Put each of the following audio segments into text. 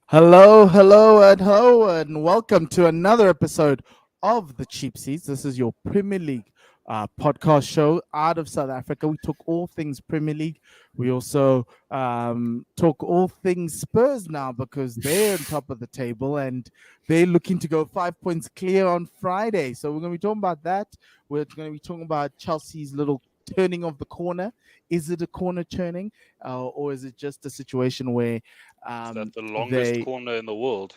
Hello, and welcome to another episode of the Cheap Seats. This is your Premier League podcast show out of South Africa. We talk all things Premier League. We also talk all things Spurs now because they're on top of the table and they're looking to go 5 points clear on Friday. So we're going to be talking about that. We're going to be talking about Chelsea's little turning of the corner. Is it a corner turning, or is it just a situation where Is that the longest they corner in the world?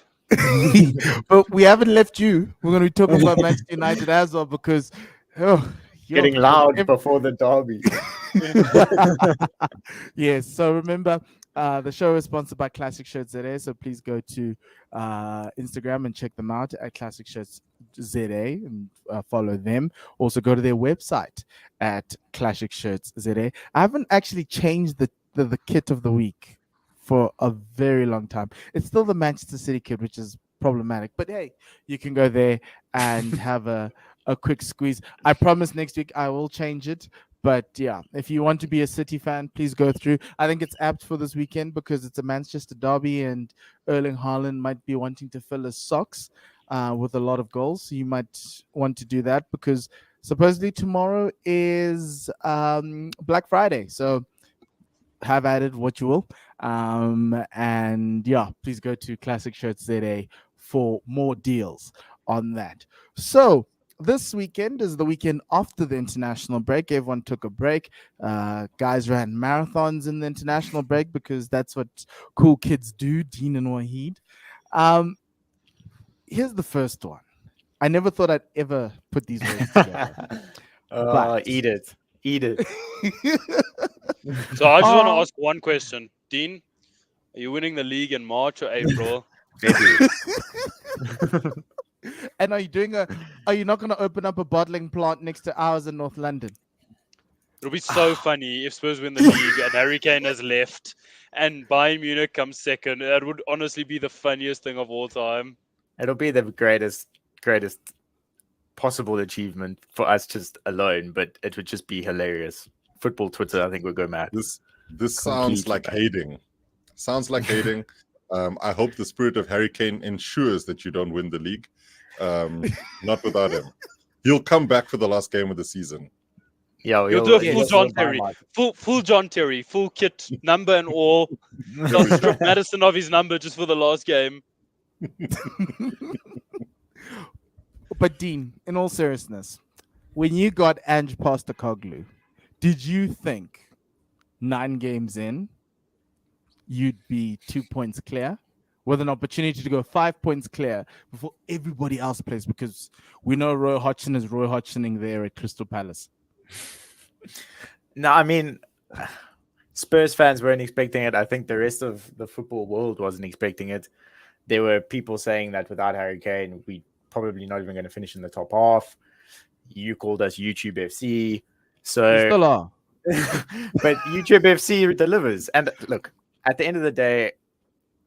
but we haven't left you. We're going to be talking about Manchester United as well because, oh, Getting loud before the derby. yes. So remember, the show is sponsored by Classic Shirts ZA. So please go to Instagram and check them out at Classic Shirts ZA and follow them. Also, go to their website at Classic Shirts ZA. I haven't actually changed the kit of the week for a very long time. It's still the Manchester City kit, which is problematic. But hey, you can go there and have a quick squeeze. I promise next week I will change it. But yeah, if you want to be a City fan, please go through. I think it's apt for this weekend because it's a Manchester derby and Erling Haaland might be wanting to fill his socks with a lot of goals. So you might want to do that because supposedly tomorrow is Black Friday. So have at it what you will. And yeah, please go to Classic Shirts ZA for more deals on that. So this weekend is the weekend after the international break. Everyone took a break. Guys ran marathons in the international break because that's what cool kids do, Dean and Wahid. Here's the first one. I never thought I'd ever put these words together. Eat it. So I just want to ask one question. Dean, are you winning the league in March or April? And are you not going to open up a bottling plant next to ours in North London? It'll be so funny if Spurs win the league and Harry Kane has left and Bayern Munich comes second. That would honestly be the funniest thing of all time. It'll be the greatest possible achievement for us just alone, but it would just be hilarious. Football Twitter, I think, would go mad. This sounds like hating. I hope the spirit of Harry Kane ensures that you don't win the league. Not without him. He'll come back for the last game of the season. Yeah, you'll do a full John Terry, full John Terry, full kit, number and all. They'll strip Madison of his number just for the last game. But Dean, in all seriousness, when you got Ange Postecoglou, did you think 9 games in you'd be 2 points clear with an opportunity to go 5 points clear before everybody else plays? Because we know Roy Hodgson is Roy Hodgsoning there at Crystal Palace. No, I mean, Spurs fans weren't expecting it. I think the rest of the football world wasn't expecting it. There were people saying that without Harry Kane, we probably not even going to finish in the top half. You called us YouTube FC. So, we still are. But YouTube FC delivers. And look, at the end of the day,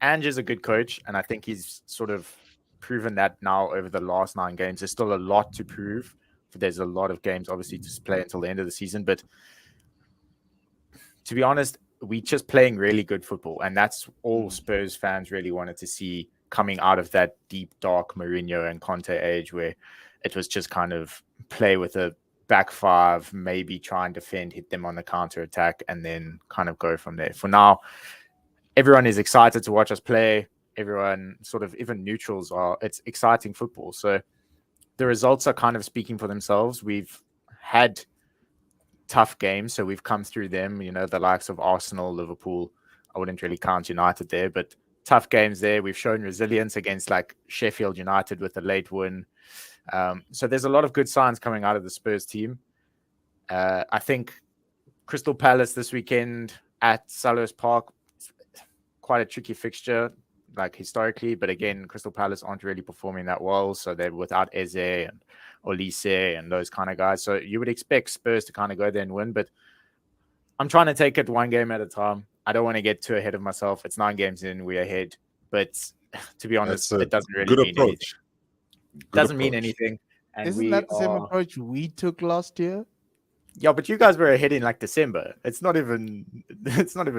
Ange is a good coach, and I think he's sort of proven that now over the last 9 games. There's still a lot to prove. There's a lot of games, obviously, to play until the end of the season. But to be honest, we're just playing really good football, and that's all Spurs fans really wanted to see coming out of that deep, dark Mourinho and Conte age where it was just kind of play with a back 5, maybe try and defend, hit them on the counter attack, and then kind of go from there. For now, everyone is excited to watch us play. Everyone sort of, even neutrals are, it's exciting football. So the results are kind of speaking for themselves. We've had tough games, so we've come through them, the likes of Arsenal, Liverpool. I wouldn't really count United there, but tough games there. We've shown resilience against like Sheffield United with a late win. So there's a lot of good signs coming out of the Spurs team. I think Crystal Palace this weekend at Selhurst Park, quite a tricky fixture, like historically. But again, Crystal Palace aren't really performing that well. So they're without Eze and Olise and those kind of guys. So you would expect Spurs to kind of go there and win. But I'm trying to take it one game at a time. I don't want to get too ahead of myself. It's 9 games in, we're ahead. But to be honest, it doesn't really mean anything. Doesn't mean anything. And isn't that the same approach we took last year? Yeah, but you guys were ahead in like December. It's not even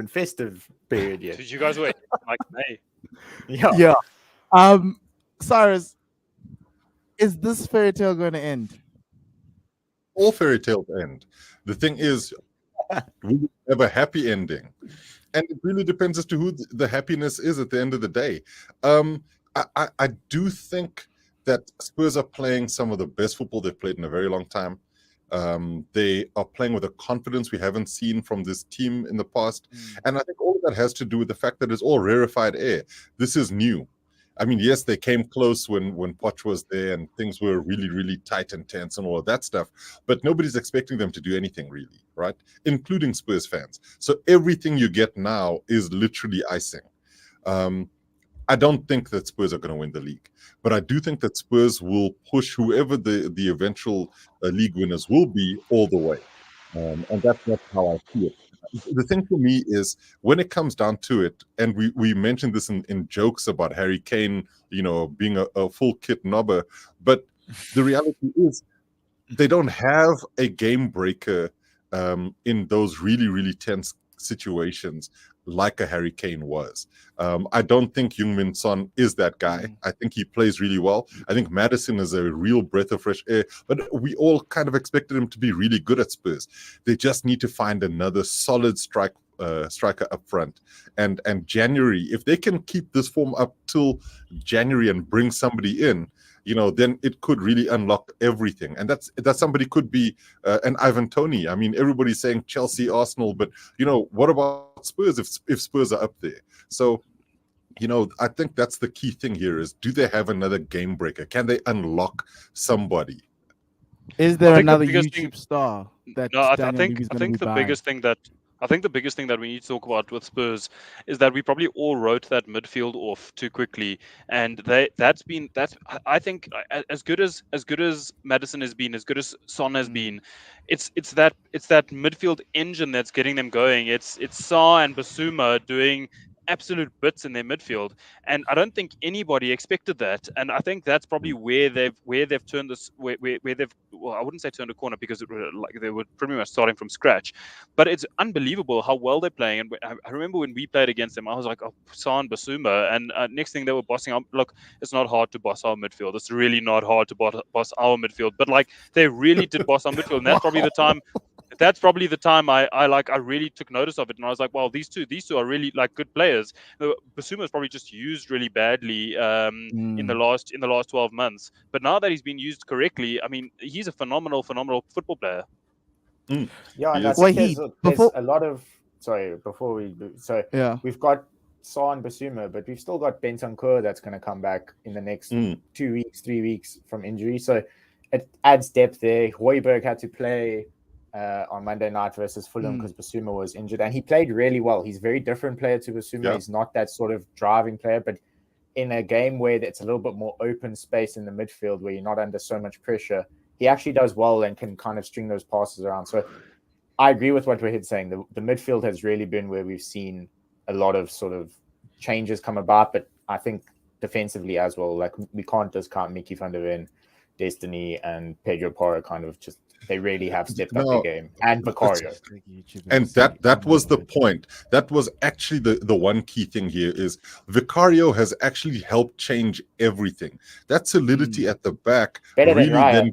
festive period yet. Did you guys wait like May? Yeah. Cyrus, is this fairy tale going to end? All fairy tales end. The thing is, we have a happy ending, and it really depends as to who the happiness is at the end of the day. I do think that Spurs are playing some of the best football they've played in a very long time. They are playing with a confidence we haven't seen from this team in the past, and I think all of that has to do with the fact that it's all rarefied air. This is new. I mean, yes, they came close when Poch was there and things were really, really tight and tense and all of that stuff, but nobody's expecting them to do anything really, right? Including Spurs fans. So everything you get now is literally icing. I don't think that Spurs are going to win the league, but I do think that Spurs will push whoever the eventual league winners will be all the way. And that's how I see it. The thing for me is when it comes down to it, and we mentioned this in jokes about Harry Kane, being a full kit knobber, but the reality is they don't have a game breaker in those really, really tense situations like a Harry Kane was. I don't think Heung-min Son is that guy. I think he plays really well. I think Maddison is a real breath of fresh air, but we all kind of expected him to be really good at Spurs. They just need to find another solid striker up front. And January, if they can keep this form up till January and bring somebody in, then it could really unlock everything. And that somebody could be an Ivan Toney. I mean, everybody's saying Chelsea, Arsenal, but what about Spurs if Spurs are up there? So, I think that's the key thing here is, do they have another game breaker? Can they unlock somebody? Is there another biggest YouTube star that No, I Daniel think Levy's I going to think be the buying? biggest thing that we need to talk about with Spurs is that we probably all wrote that midfield off too quickly, and I think as good as Maddison has been, as good as Son has been, it's that midfield engine that's getting them going. It's Sa and Basuma doing absolute bits in their midfield, and I don't think anybody expected that. And I think that's probably where they've turned this where they've, well, I wouldn't say turned a corner, because they were pretty much starting from scratch, but it's unbelievable how well they're playing. And I remember when we played against them, I was like, oh, San Basuma, and next thing they were bossing up. Look, it's not hard to boss our midfield. It's really not hard to boss our midfield, but like they really did boss our midfield, and that's probably the time I really took notice of it, and I was like, well, these two are really like good players. Basuma is probably just used really badly in the last 12 months, but now that he's been used correctly, I mean, he's a phenomenal football player. Yeah, and I Yes. think Well, there's a lot of Yeah. we've got Sa and Basuma, but we've still got Bentancur that's going to come back in the next 2 weeks, 3 weeks from injury. So it adds depth there. Højbjerg had to play on Monday night versus Fulham because Basuma was injured, and he played really well. He's a very different player to Basuma. Yeah. He's not that sort of driving player, but in a game where it's a little bit more open space in the midfield, where you're not under so much pressure, he actually does well and can kind of string those passes around. So I agree with what Wahid's saying. The midfield has really been where we've seen a lot of sort of changes come about, but I think defensively as well, like we can't discount Mickey van der Ven, Destiny, and Pedro Porro. Kind of just, they really have stepped up their game, and Vicario. And that was the point. That was actually the one key thing here is Vicario has actually helped change everything. That solidity at the back Better than Raya.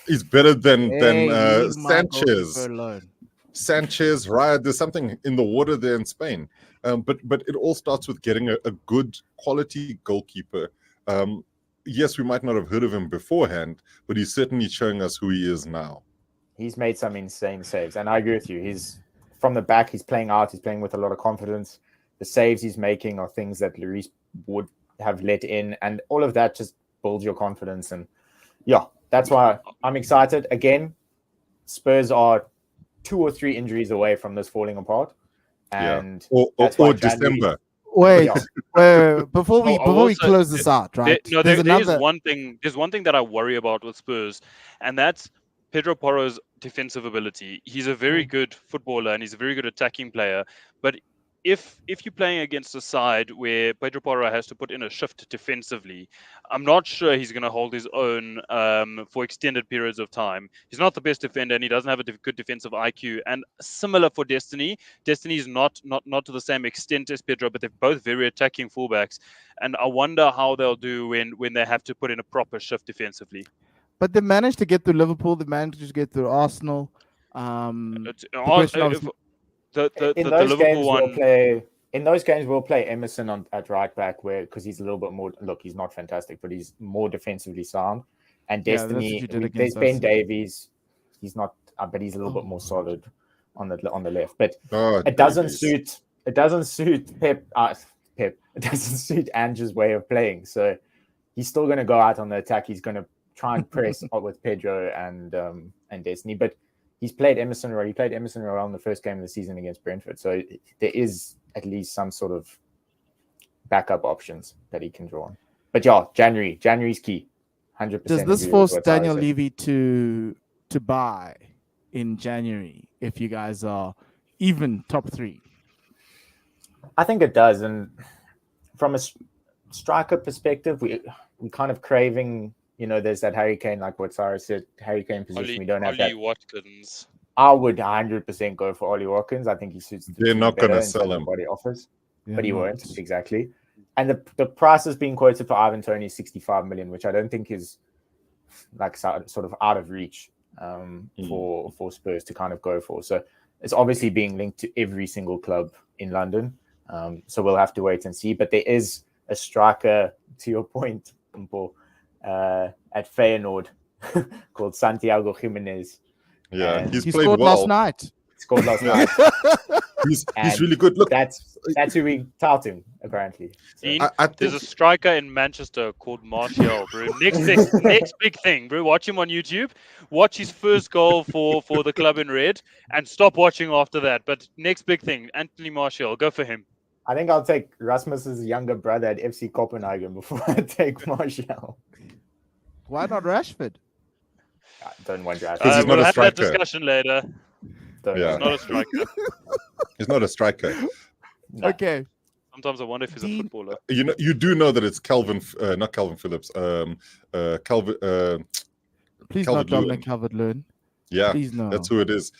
is better than Leave my Sanchez. goalkeeper alone. Sanchez, Raya. There's something in the water there in Spain. But it all starts with getting a good quality goalkeeper. Yes, we might not have heard of him beforehand, but he's certainly showing us who he is now. He's made some insane saves, and I agree with you. He's from the back. He's playing out. He's playing with a lot of confidence. The saves he's making are things that Lloris would have let in, and all of that just builds your confidence. And yeah, that's why I'm excited. Again, Spurs are 2 or 3 injuries away from this falling apart, and or December. Wait, before we close this out, right? There's one thing that I worry about with Spurs, and that's Pedro Porro's defensive ability. He's a very good footballer and he's a very good attacking player, but if you're playing against a side where Pedro Porro has to put in a shift defensively, I'm not sure he's going to hold his own for extended periods of time. He's not the best defender, and he doesn't have a good defensive IQ. And similar for Destiny. Destiny is not to the same extent as Pedro, but they're both very attacking fullbacks. And I wonder how they'll do when they have to put in a proper shift defensively. But they managed to get through Liverpool. They managed to get through Arsenal. The question obviously- In those games, we'll play Emerson at right back, because he's a little bit more. Look, he's not fantastic, but he's more defensively sound. And Destiny, there's Ben Davies. He's not, but he's a little bit more solid on the left. But it doesn't suit Pep. It doesn't suit Ange's way of playing. So he's still going to go out on the attack. He's going to try and press with Pedro and Destiny, but. He's played Emerson Royal. He played Emerson Royal in the first game of the season against Brentford. So there is at least some sort of backup options that he can draw on. But yeah, January's key. 100%. Does this force Daniel Levy to buy in January if you guys are even top 3? I think it does. And from a striker perspective, we kind of craving. There's that Harry Kane, like what Sarah said, Harry Kane position. We don't have that. Watkins. I would 100% go for Ollie Watkins. I think he suits the They're not going to better sell him. What he offers, but he won't, exactly. And the price is being quoted for Ivan Toney 65 million, which I don't think is like sort of out of reach for Spurs to kind of go for. So it's obviously being linked to every single club in London. So we'll have to wait and see. But there is a striker, to your point, Paul, at Feyenoord called Santiago Jimenez. Yeah, he scored last night. He's really good. Look, that's who we tout him apparently. So. There's a striker in Manchester called Martial, bro. Next big thing, bro. Watch him on YouTube. Watch his first goal for the club in red, and stop watching after that. But next big thing, Anthony Martial. Go for him. I think I'll take Rasmus's younger brother at FC Copenhagen before I take Martial. Why not Rashford? I don't want Rashford. We'll have that discussion later. Yeah. He's not a striker. He's not a striker. No. Okay. Sometimes I wonder if he's a footballer. You do know that it's not Calvin Phillips. Calvin. Please not Dominic Calvert-Lewin. Yeah, please no. That's who it is.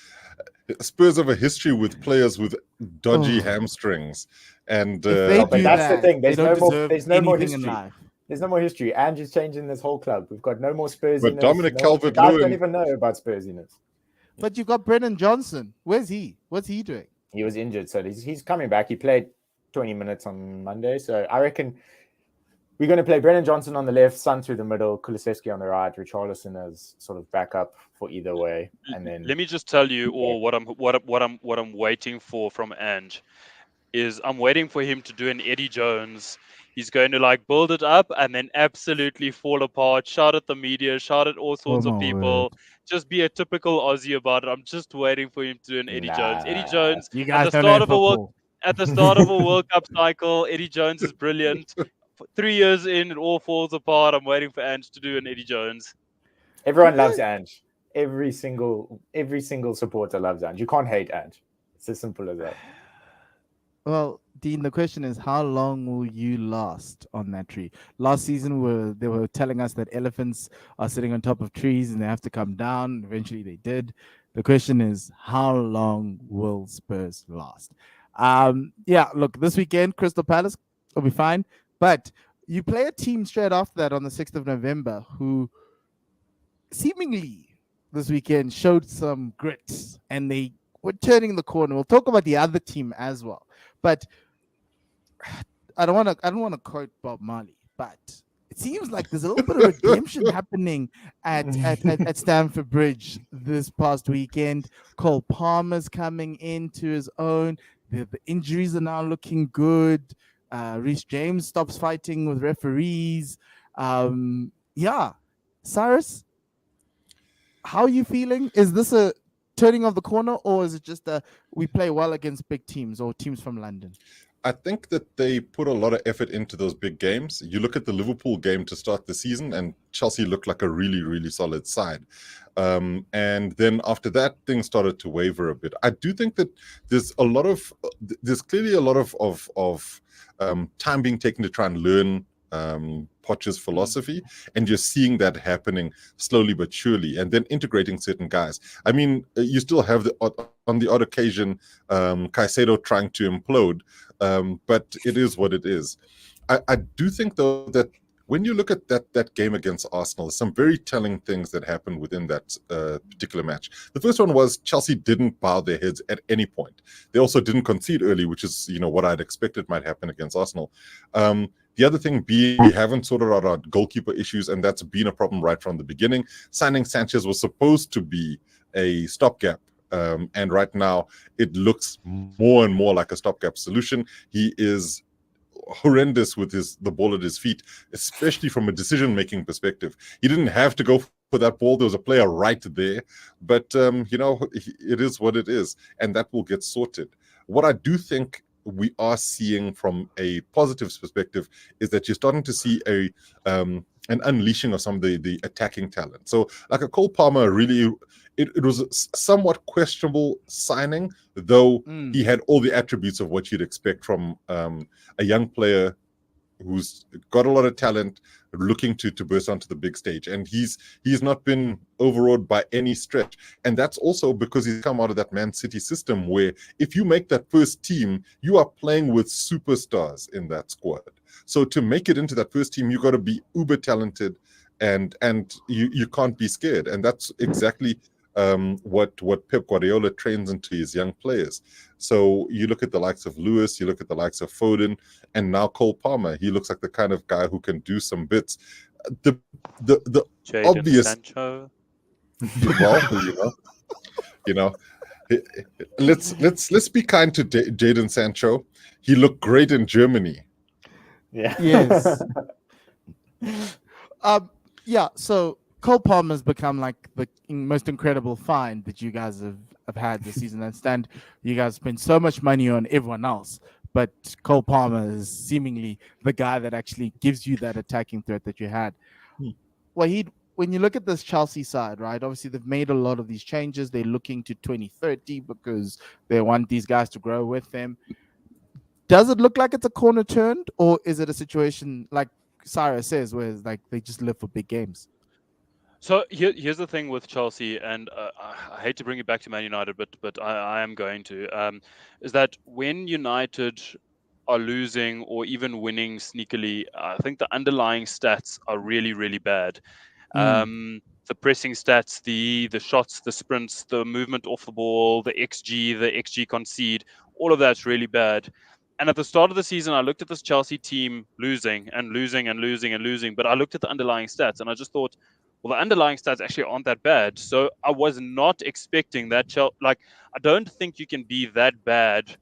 Spurs have a history with players with dodgy hamstrings, and but that's the thing. There's no more history. In life. There's no more history. Ange is changing this whole club. We've got no more Spursiness. But Dominic Calvert-Lewin, guys don't even know about Spursiness. But you got Brennan Johnson. Where's he? What's he doing? He was injured, so he's coming back. He played 20 minutes on Monday, so I reckon we're going to play Brennan Johnson on the left, Son through the middle, Kulusevski on the right, Richarlison as sort of backup for either way, and then. Let me just tell you, what I'm waiting for from Ange is I'm waiting for him to do an Eddie Jones. He's going to build it up and then absolutely fall apart, shout at the media, shout at all sorts of people, just be a typical Aussie about it. I'm just waiting for him to do an Eddie Jones. Eddie Jones, you guys at the start of a World Cup cycle, Eddie Jones is brilliant. 3 years in, it all falls apart. I'm waiting for Ange to do an Eddie Jones. Everyone loves Ange. Every single supporter loves Ange. You can't hate Ange. It's as simple as that. Well, Dean, the question is, how long will you last on that tree? Last season, they were telling us that elephants are sitting on top of trees and they have to come down. Eventually, they did. The question is, how long will Spurs last? Look, this weekend, Crystal Palace will be fine. But you play a team straight after that on the 6th of November who seemingly this weekend showed some grit and they were turning the corner. We'll talk about the other team as well. But I don't want to quote Bob Marley, but it seems like there's a little bit of redemption happening at Stamford Bridge this past weekend. Cole Palmer's coming into his own. The injuries are now looking good. Reece James stops fighting with referees. Cyrus, how are you feeling? Is this a turning of the corner, or is it just we play well against big teams or teams from London? I think that they put a lot of effort into those big games. You look at the Liverpool game to start the season, and Chelsea looked like a really, really solid side. And then after that, things started to waver a bit. I do think that there's clearly a lot of time being taken to try and learn Poch's philosophy, and you're seeing that happening slowly but surely, and then integrating certain guys. I mean, you still have on the odd occasion Caicedo trying to implode, but it is what it is. I do think though that when you look at that game against Arsenal, there's some very telling things that happened within that particular match. The first one was Chelsea didn't bow their heads at any point. They also didn't concede early, which is what I'd expected might happen against Arsenal. The other thing being, we haven't sorted out our goalkeeper issues, and that's been a problem right from the beginning. Signing Sanchez was supposed to be a stopgap, and right now it looks more and more like a stopgap solution. He is horrendous with the ball at his feet, especially from a decision-making perspective. He didn't have to go for that ball. There was a player right there, but it is what it is, and that will get sorted. What I do think we are seeing from a positive perspective is that you're starting to see an unleashing of some of the attacking talent. So like a Cole Palmer, really, it was a somewhat questionable signing, though he had all the attributes of what you'd expect from a young player who's got a lot of talent, looking to burst onto the big stage. And he's not been overawed by any stretch. And that's also because he's come out of that Man City system where if you make that first team, you are playing with superstars in that squad. So to make it into that first team, you got to be uber talented, and you can't be scared. And that's exactly what Pep Guardiola trains into his young players. So you look at the likes of Lewis, you look at the likes of Foden, and now Cole Palmer. He looks like the kind of guy who can do some bits. The Jadon obvious Sancho. Well, let's be kind to Jadon Sancho. He looked great in Germany. Yeah. Yes. Yeah. So Cole Palmer's become like the most incredible find that you guys have had this season. I understand you guys spend so much money on everyone else, but Cole Palmer is seemingly the guy that actually gives you that attacking threat that you had. Wahid, when you look at this Chelsea side, right, obviously they've made a lot of these changes. They're looking to 2030 because they want these guys to grow with them. Does it look like it's a corner turned, or is it a situation like Cyrus says, where it's like they just live for big games? So here's the thing with Chelsea, and I hate to bring it back to Man United, but I am going to, is that when United are losing or even winning sneakily, I think the underlying stats are really, really bad. The pressing stats, the shots, the sprints, the movement off the ball, the XG concede, all of that's really bad. And at the start of the season, I looked at this Chelsea team losing, but I looked at the underlying stats and I just thought, well, the underlying stats actually aren't that bad. So I was not expecting that. I don't think you can be that bad.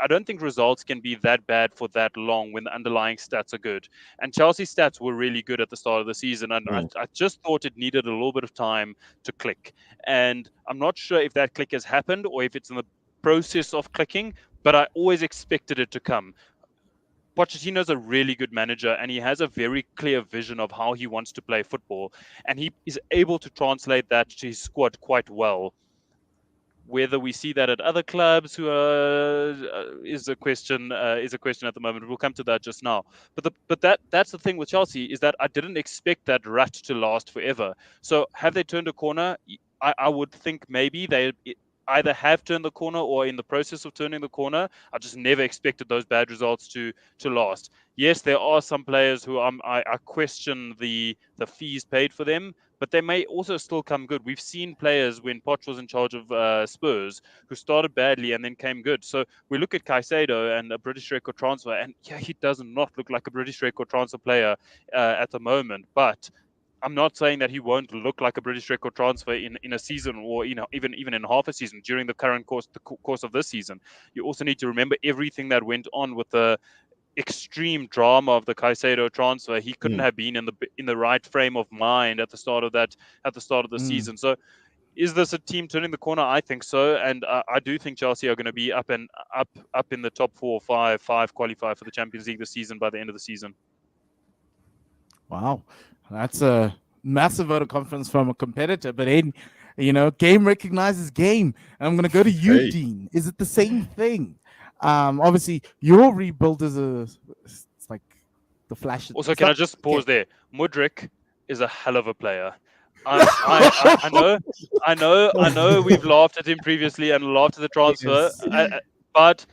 I don't think results can be that bad for that long when the underlying stats are good. And Chelsea stats were really good at the start of the season. And I just thought it needed a little bit of time to click. And I'm not sure if that click has happened or if it's in the process of clicking, but I always expected it to come. Pochettino's a really good manager, and he has a very clear vision of how he wants to play football, and he is able to translate that to his squad quite well. Whether we see that at other clubs, who is a question at the moment. We'll come to that just now. But that's the thing with Chelsea, is that I didn't expect that rut to last forever. So have they turned a corner? I would think maybe they either have turned the corner or in the process of turning the corner. I just never expected those bad results to last. Yes, there are some players who I question the fees paid for them, but they may also still come good. We've seen players when Poch was in charge of Spurs who started badly and then came good. So we look at Caicedo and a British record transfer, and yeah, he does not look like a British record transfer player at the moment, but I'm not saying that he won't look like a British record transfer in a season, or even in half a season during the current course of this season. You also need to remember everything that went on with the extreme drama of the Caicedo transfer. He couldn't have been in the right frame of mind at the start of the season. So Is this a team turning the corner? I think so, and I do think Chelsea are going to be up in the top 4 or 5 qualify for the Champions League this season by the end of the season. Wow, that's a massive vote of confidence from a competitor. But Aiden, game recognizes game. And I'm going to go to you, Hey. Dean. Is it the same thing? Obviously, your rebuild is it's like the flash. Also, can I just pause there? Mudryk is a hell of a player. I know. We've laughed at him previously and laughed at the transfer, but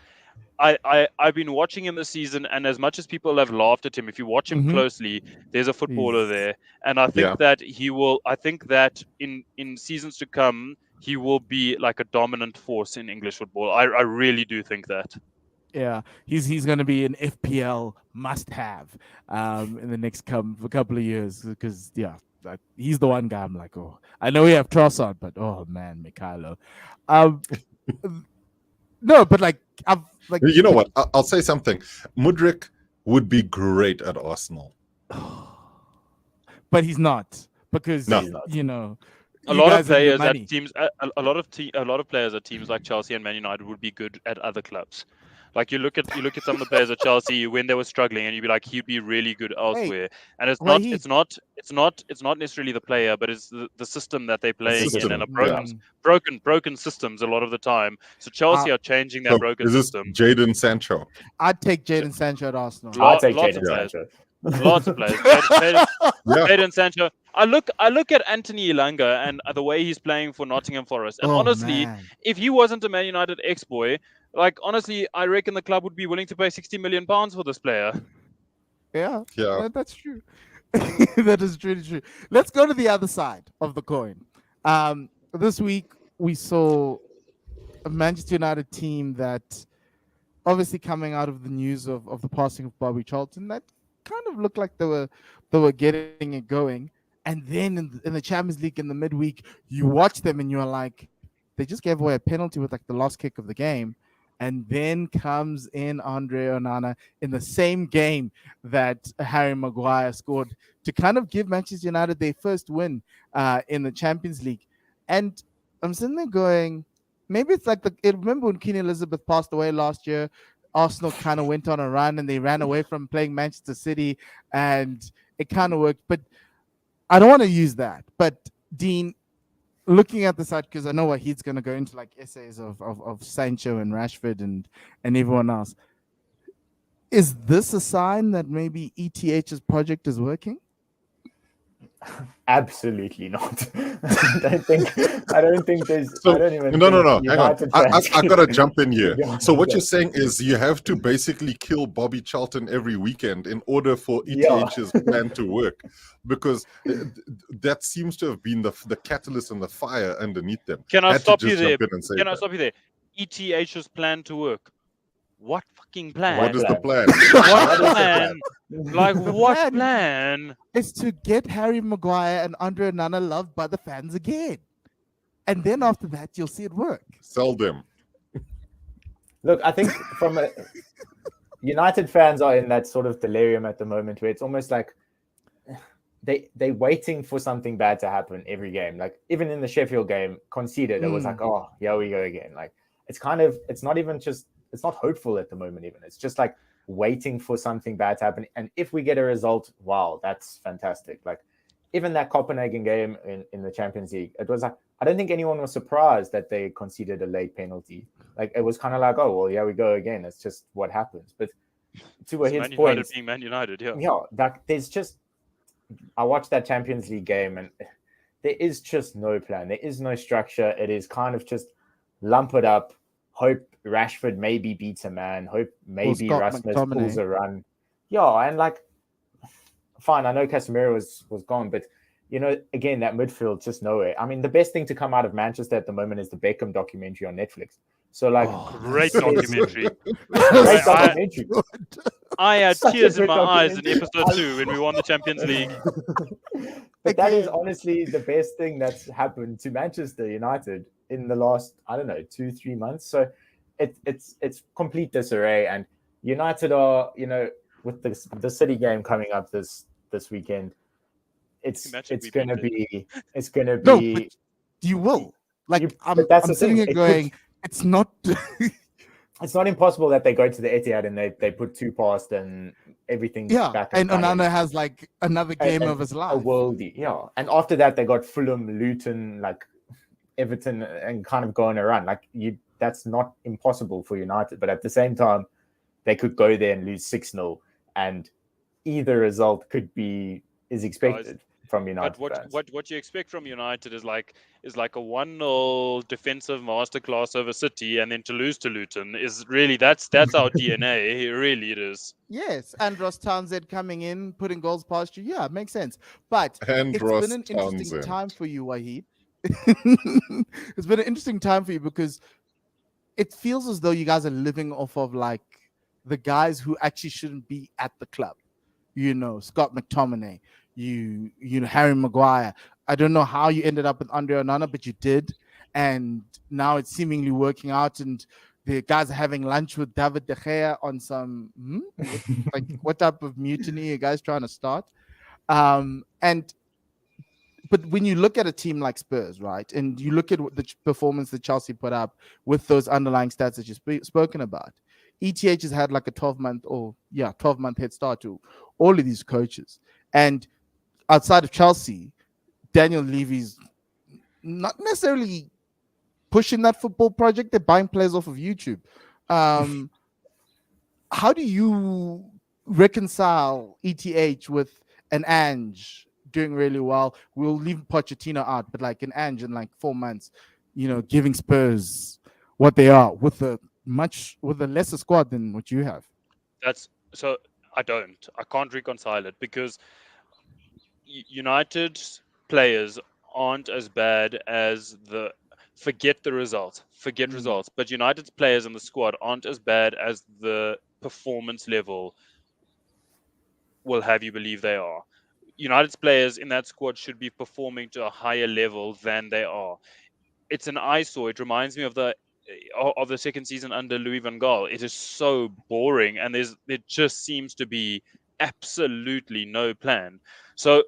I've been watching him this season, and as much as people have laughed at him, if you watch him closely, there's a footballer there, and I think that he will. I think that in seasons to come, he will be like a dominant force in English football. I really do think that. Yeah, he's going to be an FPL must-have in the next couple of years because he's the one guy I'm like, oh, I know we have Trossard, but oh man, Mikhailo. No, but you know what? I'll say something. Mudryk would be great at Arsenal, but he's not because a lot of players at teams, a lot of players at teams like Chelsea and Man United would be good at other clubs. Like you look at some of the players at Chelsea when they were struggling, and you'd be like, he'd be really good elsewhere. And it's not necessarily the player, but it's the system that they're playing in, and broken systems a lot of the time. So Chelsea are changing that broken system. Jadon Sancho. I'd take Jadon Sancho at Arsenal. I'd take Jadon Sancho. Lots of players. Jadon Sancho. I look at Anthony Elanga and the way he's playing for Nottingham Forest. And honestly, if he wasn't a Man United ex-boy, honestly, I reckon the club would be willing to pay £60 million for this player. Yeah, that's true. That is truly true. Let's go to the other side of the coin. This week, we saw a Manchester United team that obviously coming out of the news of the passing of Bobby Charlton, that kind of looked like they were getting it going. And then in the Champions League in the midweek, you watch them and you're like, they just gave away a penalty with the last kick of the game. And then comes in Andre Onana in the same game that Harry Maguire scored to kind of give Manchester United their first win in the Champions League. And I'm sitting there going, maybe it's remember when Queen Elizabeth passed away last year, Arsenal kind of went on a run and they ran away from playing Manchester City and it kind of worked. But I don't want to use that. But Dean, looking at the side, because I know what he's going to go into essays of Sancho and Rashford and everyone else. Is this a sign that maybe ETH's project is working? Absolutely not. I don't think there's. So, I don't even. No. Hang on. I gotta can- jump in here. So what you're saying is you have to basically kill Bobby Charlton every weekend in order for ETH's plan to work, because that seems to have been the catalyst and the fire underneath them. Can I Had to stop just you there? jump in and say Can I that. stop you there? ETH's plan to work. What fucking plan? What is the plan? What plan? What plan? It's to get Harry Maguire and Andre Onana loved by the fans again. And then after that, you'll see it work. Sell them. Look, I think United fans are in that sort of delirium at the moment where it's almost like they're waiting for something bad to happen every game. Like even in the Sheffield game, conceded, it was like, oh, here we go again. Like it's not hopeful at the moment even. It's just like waiting for something bad to happen. And if we get a result, wow, that's fantastic. Like even that Copenhagen game in the Champions League, it was like, I don't think anyone was surprised that they conceded a late penalty. Like it was kind of like, oh, well, here we go again. It's just what happens. But to his point, being Man United, there's just, I watched that Champions League game and there is just no plan. There is no structure. It is kind of just lump it up, hope Rashford maybe beats a man, hope maybe Rasmus pulls a run. Yeah, and fine, I know Casemiro was gone, but again, that midfield just nowhere. I mean, the best thing to come out of Manchester at the moment is the Beckham documentary on Netflix. So great documentary. Great documentary. I had tears in my eyes in episode 2 when we won the Champions League. But that is honestly the best thing that's happened to Manchester United in the last, 2-3 months. So it's complete disarray, and United are, with the City game coming up this weekend, it's gonna be You will. Like I'm that's the sitting thing. here going, it's not. It's not impossible that they go to the Etihad and they put two past and everything's back. And Onana has like another game of his a life. worldie, yeah. And after that, they got Fulham, Luton, like Everton, and kind of going around. Like that's not impossible for United. But at the same time, they could go there and lose 6-0, and either result is expected from United. But what you expect from United is like a 1-0 defensive masterclass over City, and then to lose to Luton is really that's our DNA. Really, it is. Yes, and Ross Townsend coming in, putting goals past you. Yeah, it makes sense. But And it's Ross been an interesting Townsend. time for you, Wahid. It's been an interesting time for you because it feels as though you guys are living off of like the guys who actually shouldn't be at the club. Scott McTominay, Harry Maguire. I don't know how you ended up with Andre Onana, but you did. And now it's seemingly working out. And the guys are having lunch with David De Gea on some, what type of mutiny are you guys trying to start? But when you look at a team like Spurs, right, and you look at the performance that Chelsea put up with those underlying stats that you've spoken about, ETH has had like a 12-month head start to all of these coaches. And outside of Chelsea, Daniel Levy's not necessarily pushing that football project. They're buying players off of YouTube. How do you reconcile ETH with an Ange doing really well? We'll leave Pochettino out, but like an Ange in like 4 months, giving Spurs what they are with a lesser squad than what you have. That's so. I can't reconcile it because United's players aren't as bad as forget results, but United's players in the squad aren't as bad as the performance level will have you believe they are. United's players in that squad should be performing to a higher level than they are. It's an eyesore. It reminds me of the second season under Louis van Gaal. It is so boring, and there just seems to be absolutely no plan. So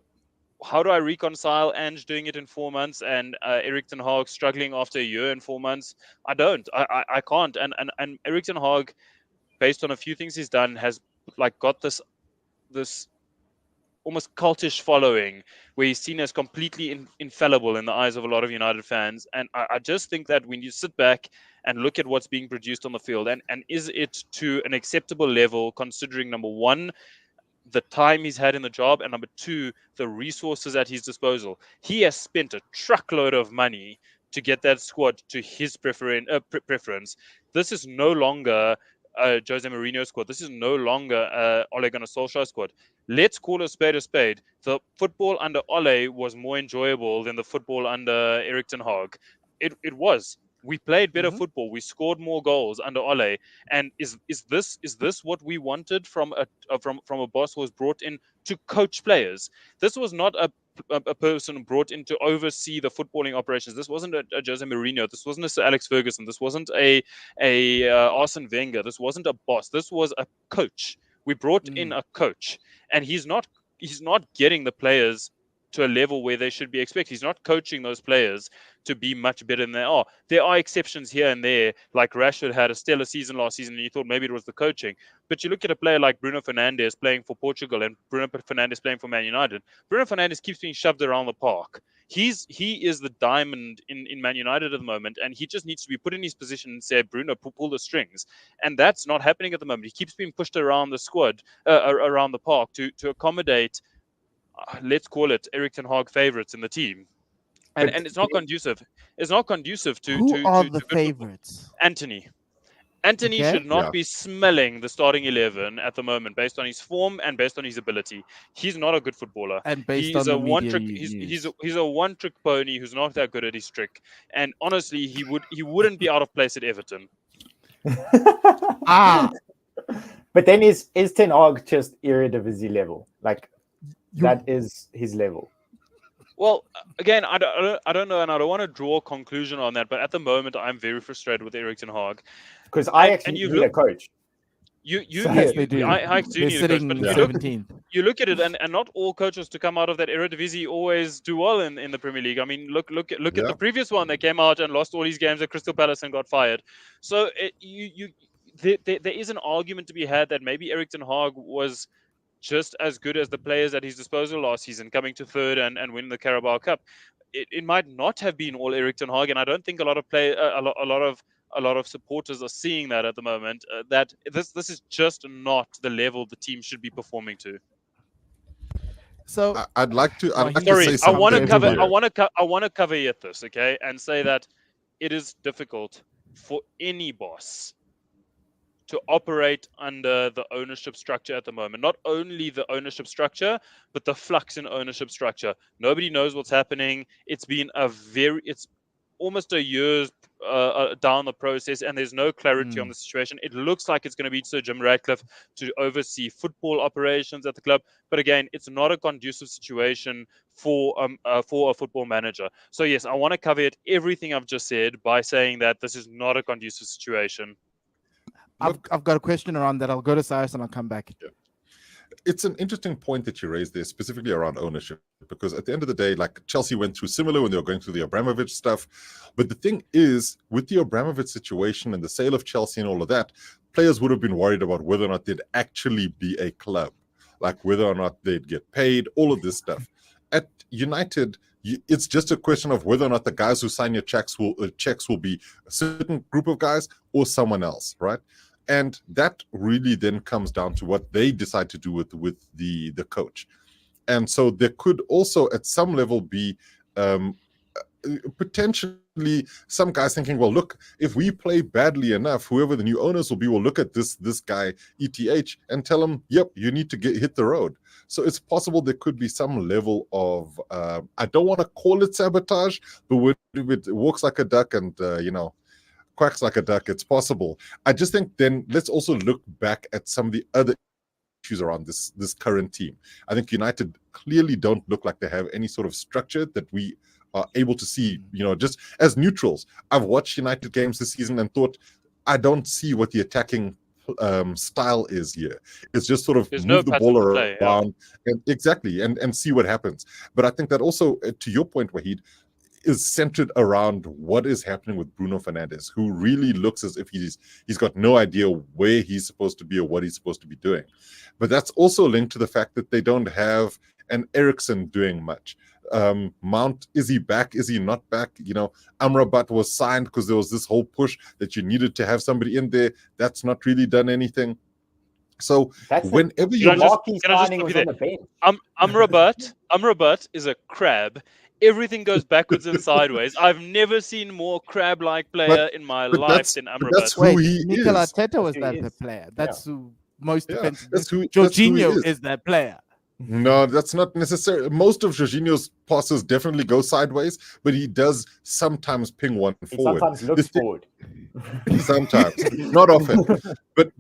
how do I reconcile Ange doing it in 4 months and Erik ten Hag struggling after a year and 4 months? I don't. I can't. And Erik ten Hag, based on a few things he's done, has like got this almost cultish following where he's seen as completely infallible in the eyes of a lot of United fans. And I just think that when you sit back and look at what's being produced on the field, and is it to an acceptable level considering, number one, the time he's had in the job, and number two, the resources at his disposal. He has spent a truckload of money to get that squad to his preference. This is no longer Jose Mourinho squad. This is no longer Ole Gunnar Solskjaer squad. Let's call a spade a spade. The football under Ole was more enjoyable than the football under Erik ten Hag. It was. We played better football. We scored more goals under Ole. And is this what we wanted from a boss who was brought in to coach players? This was not a person brought in to oversee the footballing operations. This wasn't a Jose Mourinho. This wasn't a Sir Alex Ferguson. This wasn't a Arsene Wenger. This wasn't a boss. This was a coach. We brought in a coach, and he's not getting the players to a level where they should be expected. He's not coaching those players to be much better than they are. There are exceptions here and there, like Rashford had a stellar season last season, and you thought maybe it was the coaching. But you look at a player like Bruno Fernandes playing for Portugal and Bruno Fernandes playing for Man United. Bruno Fernandes keeps being shoved around the park. He is the diamond in Man United at the moment, and he just needs to be put in his position and say, Bruno, pull the strings. And that's not happening at the moment. He keeps being pushed around the squad, around the park to accommodate, let's call it, Erik ten Hag favorites in the team. And it's not conducive. It's not conducive to Who are the good favorites? Anthony should not be smelling the starting 11 at the moment based on his form and based on his ability. He's not a good footballer. And based he's on a the one media trick. He's a one trick pony who's not that good at his trick. And honestly, he wouldn't be out of place at Everton. But then is Ten Hag just Eredivisie level? Like that is his level. Well, again, I don't know, and I don't want to draw a conclusion on that. But at the moment, I'm very frustrated with Erik ten Hag because I actually need a coach. Yes, they do. I do They're need a coach, sitting but 17th. you look at it, and not all coaches to come out of that Eredivisie always do well in the Premier League. I mean, look at the previous one. They came out and lost all these games at Crystal Palace and got fired. So there is an argument to be had that maybe Erik ten Hag was just as good as the players at his disposal last season, coming to third and winning the Carabao Cup. It might not have been all Erik ten Hag, and I don't think a lot of supporters are seeing that at the moment. That this is just not the level the team should be performing to. So I'd like to. I'd like Sorry, to say I want to something cover. here. I want to cover yet this, okay, and say that it is difficult for any boss to operate under the ownership structure at the moment. Not only the ownership structure, but the flux in ownership structure. Nobody knows what's happening. It's almost a year's down the process, and there's no clarity on the situation. It looks like it's going to be Sir Jim Ratcliffe to oversee football operations at the club, but again, it's not a conducive situation for a football manager. So yes, I want to cover everything I've just said by saying that this is not a conducive situation. I've got a question around that. I'll go to Cyrus and I'll come back. Yeah. It's an interesting point that you raised there, specifically around ownership, because at the end of the day, like Chelsea went through similar when they were going through the Abramovich stuff. But the thing is, with the Abramovich situation and the sale of Chelsea and all of that, players would have been worried about whether or not they'd actually be a club, like whether or not they'd get paid, all of this stuff. At United, it's just a question of whether or not the guys who sign your checks will be a certain group of guys or someone else, right? And that really then comes down to what they decide to do with the coach. And so there could also at some level be potentially some guys thinking, well, look, if we play badly enough, whoever the new owners will be will look at this guy, ETH, and tell him, yep, you need to hit the road. So it's possible there could be some level of, I don't want to call it sabotage, but if it walks like a duck and, quacks like a duck, it's possible. I just think then let's also look back at some of the other issues around this current team. I think United clearly don't look like they have any sort of structure that we are able to see, just as neutrals. I've watched United games this season and thought, I don't see what the attacking style is here. It's just sort of move the ball around and see what happens. But I think that also, to your point, Wahid, is centered around what is happening with Bruno Fernandes, who really looks as if he's got no idea where he's supposed to be or what he's supposed to be doing. But that's also linked to the fact that they don't have an Eriksen doing much. Mount, is he back? Is he not back? Amrabat was signed because there was this whole push that you needed to have somebody in there. That's not really done anything. So whenever you Amrabat is a crab. Everything goes backwards and sideways. I've never seen more crab-like player in my life than Amrabat. That's who he Mikel is. Arteta was that player. That's who most defensive. Jorginho Jorginho is that player. No, that's not necessary. Most of Jorginho's passes definitely go sideways, but he does sometimes ping one forward. Sometimes looks forward. Sometimes, not often. But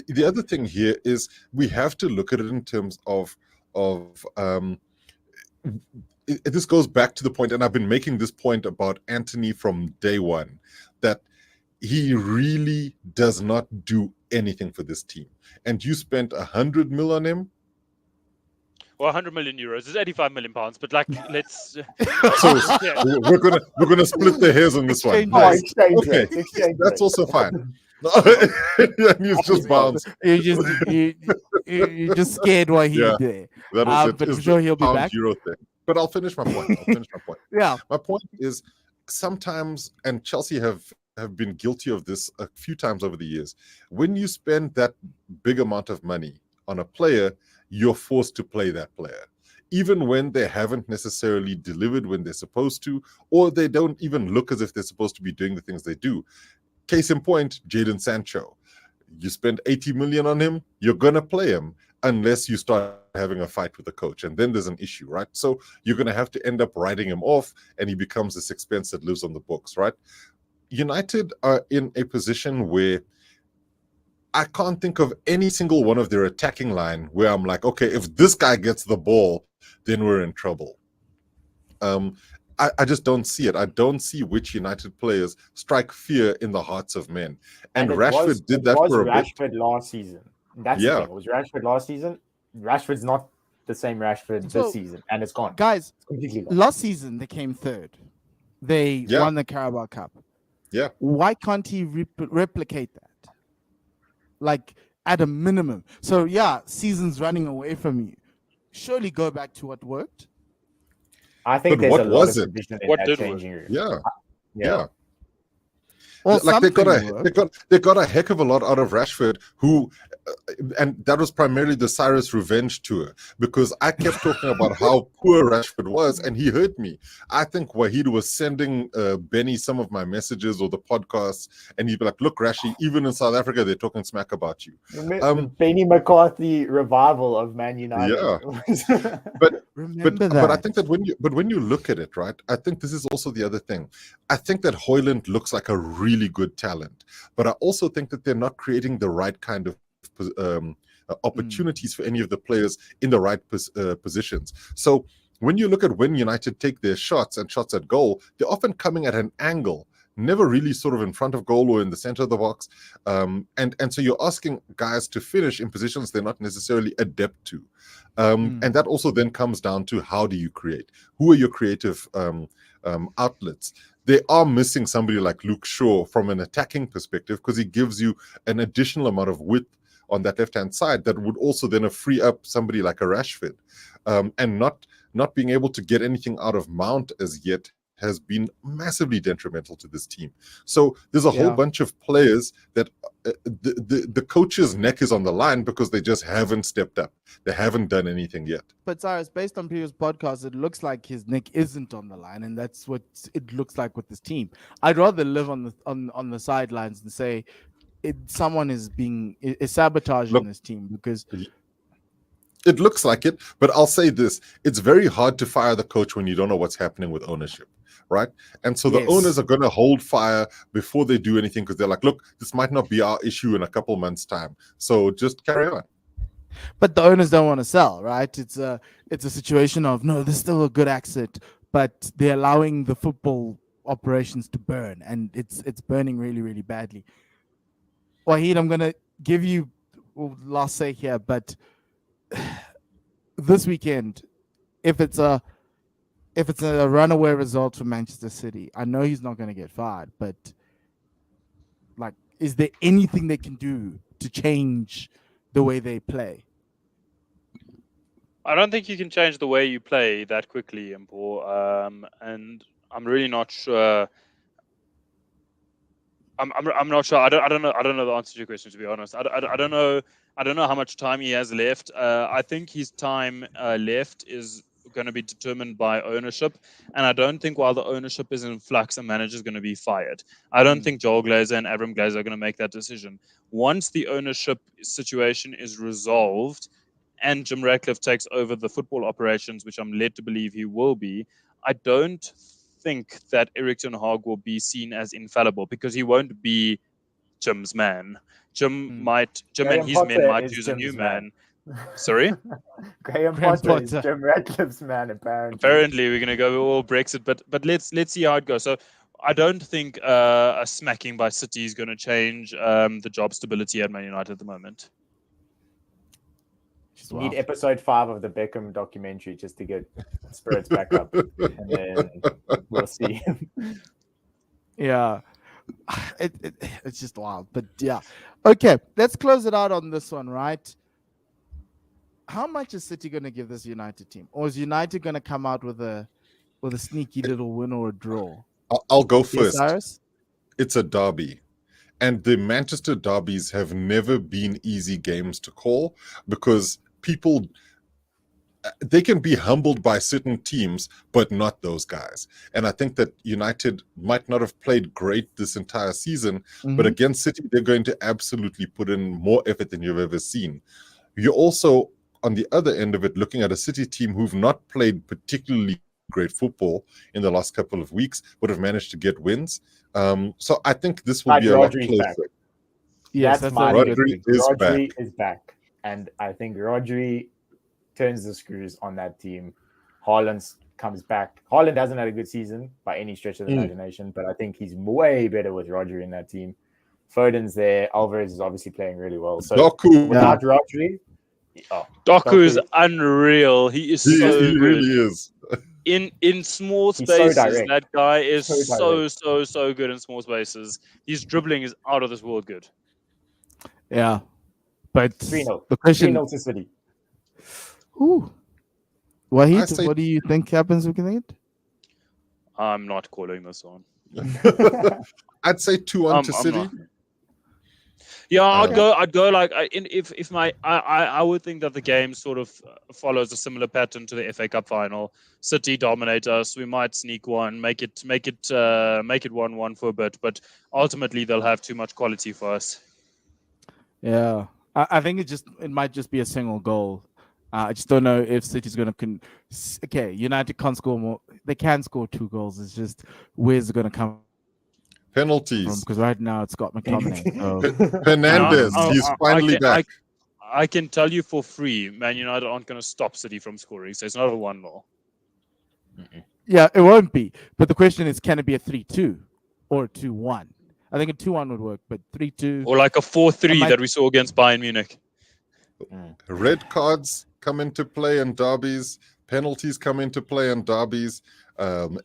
the other thing here is we have to look at it in terms of this goes back to the point, and I've been making this point about Anthony from day one, that he really does not do anything for this team. And you spent 100 mil on him. Well, 100 million euros is 85 million pounds, but let's. So we're gonna split the hairs on this one. Nice. Okay, that's also fine. And he's just bounced. You just scared what he did. But I'm sure he'll be back. Euro thing. But I'll finish my point. Yeah. My point is sometimes, and Chelsea have been guilty of this a few times over the years, when you spend that big amount of money on a player, you're forced to play that player. Even when they haven't necessarily delivered when they're supposed to, or they don't even look as if they're supposed to be doing the things they do. Case in point, Jadon Sancho. You spend 80 million on him, you're going to play him unless you start having a fight with the coach. And then there's an issue, right? So you're going to have to end up writing him off and he becomes this expense that lives on the books, right? United are in a position where I can't think of any single one of their attacking line where I'm like, okay, if this guy gets the ball, then we're in trouble. I just don't see it. I don't see which United players strike fear in the hearts of men. And Rashford did that for a bit. Rashford last season. That's the thing. It was Rashford last season. Rashford's not the same Rashford So, this season, and it's gone. Guys, It's completely gone. last season they came third. They Yeah. won the Carabao Cup. Yeah. Why can't he replicate that? Like at a minimum. So yeah, seasons running away from you. Surely go back to what worked. I think But there's what a lot was of it? division in What that did work? changing room. Yeah. Well, Like they got something they got a heck of a lot out of Rashford, who, and that was primarily the Cyrus revenge tour, because I kept talking about how poor Rashford was, and he hurt me. I think Wahid was sending Benny some of my messages or the podcasts, and he'd be like, "Look, Rashi, even in South Africa, they're talking smack about you." The Benny McCarthy revival of Man United. Yeah. But Remember that. but I think that when you look at it, right, I think this is also the other thing. I think that Hoyland looks like a really good talent, but I also think that they're not creating the right kind of opportunities for any of the players in the right positions. So when you look at when United take their shots and shots at goal, they're often coming at an angle, never really sort of in front of goal or in the center of the box. And so you're asking guys to finish in positions they're not necessarily adept to. And that also then comes down to, how do you create? Who are your creative outlets? They are missing somebody like Luke Shaw from an attacking perspective, because he gives you an additional amount of width on that left-hand side that would also then free up somebody like a Rashford. And not being able to get anything out of Mount as yet has been massively detrimental to this team. So there's a whole bunch of players that the coach's neck is on the line because they just haven't stepped up. They haven't done anything yet. But Cyrus, based on previous podcasts, it looks like his neck isn't on the line, and that's what it looks like with this team. I'd rather live on the sidelines and say someone is sabotaging this team, because it looks like it. But I'll say this: it's very hard to fire the coach when you don't know what's happening with ownership, right? And so the owners are going to hold fire before they do anything, because they're like, look, this might not be our issue in a couple months' time, so just carry on. But the owners don't want to sell, right? It's a situation of, no, this is still a good exit, but they're allowing the football operations to burn, and it's burning really, really badly. Wahid, I'm gonna give you last say here, but this weekend, if it's a runaway result for Manchester City, I know he's not going to get fired, but like, is there anything they can do to change the way they play? I don't think you can change the way you play that quickly, Paul. And I'm really not sure. I'm not sure. I don't know the answer to your question, to be honest. I don't know. I don't know how much time he has left. I think his time left is going to be determined by ownership, and I don't think while the ownership is in flux, a manager is going to be fired. I don't think Joel Glazer and Abram Glazer are going to make that decision. Once the ownership situation is resolved, and Jim Ratcliffe takes over the football operations, which I'm led to believe he will be, I don't think that Erik ten Hag will be seen as infallible, because he won't be Jim's man. Jim and his men might use a new man. Sorry? Graham Potter is Jim Ratcliffe's man, apparently. Apparently, we're going to go all Brexit, but let's see how it goes. So I don't think a smacking by City is going to change the job stability at Man United at the moment. You need episode 5 of the Beckham documentary just to get spirits back up, and then we'll see. Yeah, it's just wild, but yeah. Okay, let's close it out on this one, right? How much is City going to give this United team, or is United going to come out with a sneaky little win or a draw? I'll go first. Cyrus? It's a derby. And the Manchester derbies have never been easy games to call, because people, they can be humbled by certain teams, but not those guys. And I think that United might not have played great this entire season, but against City, they're going to absolutely put in more effort than you've ever seen. You're also, on the other end of it, looking at a City team who've not played particularly great football in the last couple of weeks, but have managed to get wins. So I think this will be a lot closer. Back. Yes, that's my Rodri is back. And I think Rodri turns the screws on that team. Haaland comes back. Haaland hasn't had a good season by any stretch of the imagination, but I think he's way better with Rodri in that team. Foden's there. Alvarez is obviously playing really well. So without Rodri, Oh, Doku is Doku. unreal. He is He so he good. really is. In small He's so spaces, direct. that guy is So so good in small spaces. His dribbling is out of this world good. Yeah, but 3-0. the question, 3-0 to City. who? I Wahid, say- what do you think happens with it? I'm not calling this one. I'd say 2-1 to I'm City. not. Yeah, I'd Okay. go like if my I would think that the game sort of follows a similar pattern to the FA Cup final. City dominate us. We might sneak one, make it 1-1 for a bit, but ultimately they'll have too much quality for us. Yeah, I think it might just be a single goal. I just don't know if City's going to. Okay, United can't score more. They can score 2 goals. It's just where's it going to come from? Penalties. Because right now it's Scott McTominay. So Hernandez, I- he's finally back. I can tell you for free, Man United aren't going to stop City from scoring, so it's not a 1-0. yeah, it won't be. But the question is, can it be a 3-2 or a 2-1? I think a 2-1 would work, but 3-2. Or like a 4-3 might- that we saw against Bayern Munich. Red cards come into play in derbies. Penalties come into play in derbies.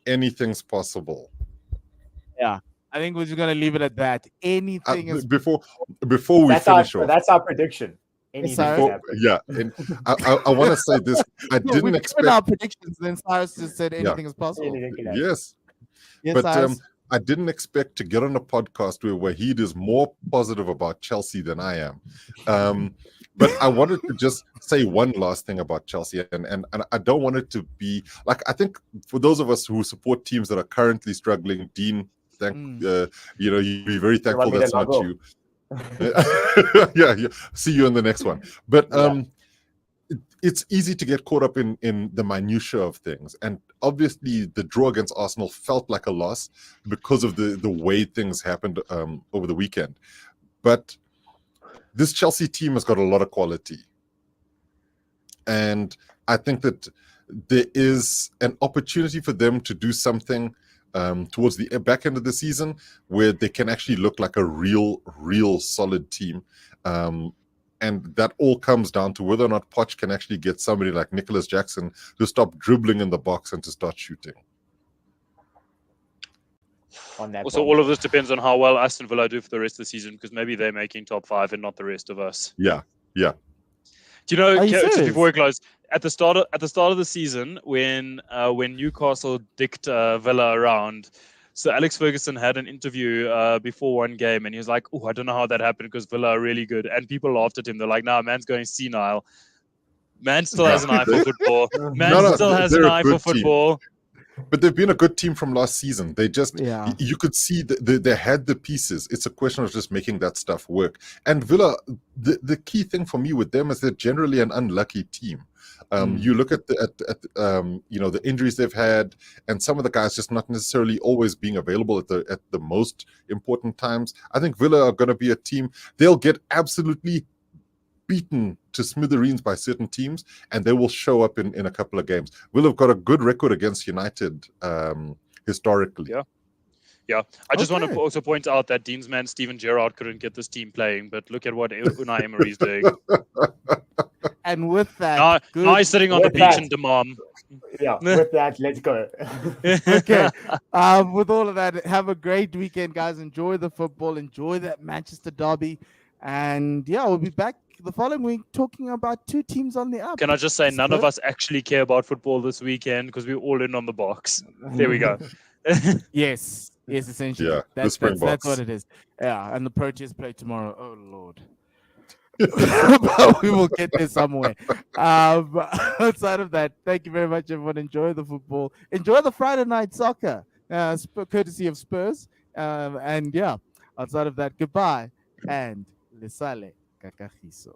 Anything's possible. Yeah, I think we're just going to leave it at that. Anything is. Before we finish off. That's our prediction. Anything Sorry? can happen. Yeah, and I want to say this. I No, didn't we've expect. given our predictions. Then Cyrus just said anything is possible. Anything can happen. Yes, Yes, but Cyrus. I didn't expect to get on a podcast where Wahid is more positive about Chelsea than I am. But I wanted to just say one last thing about Chelsea, and I don't want it to be like, I think for those of us who support teams that are currently struggling, Dean, you'd be very thankful that's not you. yeah, see you in the next one. But it's easy to get caught up in the minutiae of things, and obviously the draw against Arsenal felt like a loss because of the way things happened over the weekend. But this Chelsea team has got a lot of quality, and I think that there is an opportunity for them to do something towards the back end of the season where they can actually look like a real solid team. And that all comes down to whether or not Poch can actually get somebody like Nicholas Jackson to stop dribbling in the box and to start shooting. Also, all of this depends on how well Aston Villa do for the rest of the season, because maybe they're making top 5 and not the rest of us. Yeah. Do you know, Are you just serious? before we close, at the start of the season, when Newcastle dicked Villa around, so Alex Ferguson had an interview before one game, and he was like, "Oh, I don't know how that happened because Villa are really good," and people laughed at him. They're like, "Nah, man's going senile. Man still has an eye for football. Man still has an eye for football." But they've been a good team from last season. They just, you could see that they had the pieces. It's a question of just making that stuff work. And Villa, the key thing for me with them is they're generally an unlucky team. You look at the injuries they've had, and some of the guys just not necessarily always being available at the most important times. I think Villa are going to be a team. They'll get absolutely beaten to smithereens by certain teams, and they will show up in a couple of games. We'll have got a good record against United historically. Yeah. I just want to also point out that Dean's man Steven Gerrard couldn't get this team playing, but look at what Unai Emery's doing. And with that, now he's sitting on the beach in Dammam. Yeah, with that, let's go. Okay. With all of that, have a great weekend, guys. Enjoy the football. Enjoy that Manchester derby. And yeah, we'll be back the following week talking about 2 teams on the up. Can I just say, none of us actually care about football this weekend because we're all in on the box. There we go. Yes, essentially. Yeah, that's what it is. Yeah, and the Proteas play tomorrow. Oh, Lord. But we will get there somewhere. Outside of that, thank you very much, everyone. Enjoy the football. Enjoy the Friday night soccer, courtesy of Spurs. And yeah, outside of that, goodbye. And le sale cacajizo.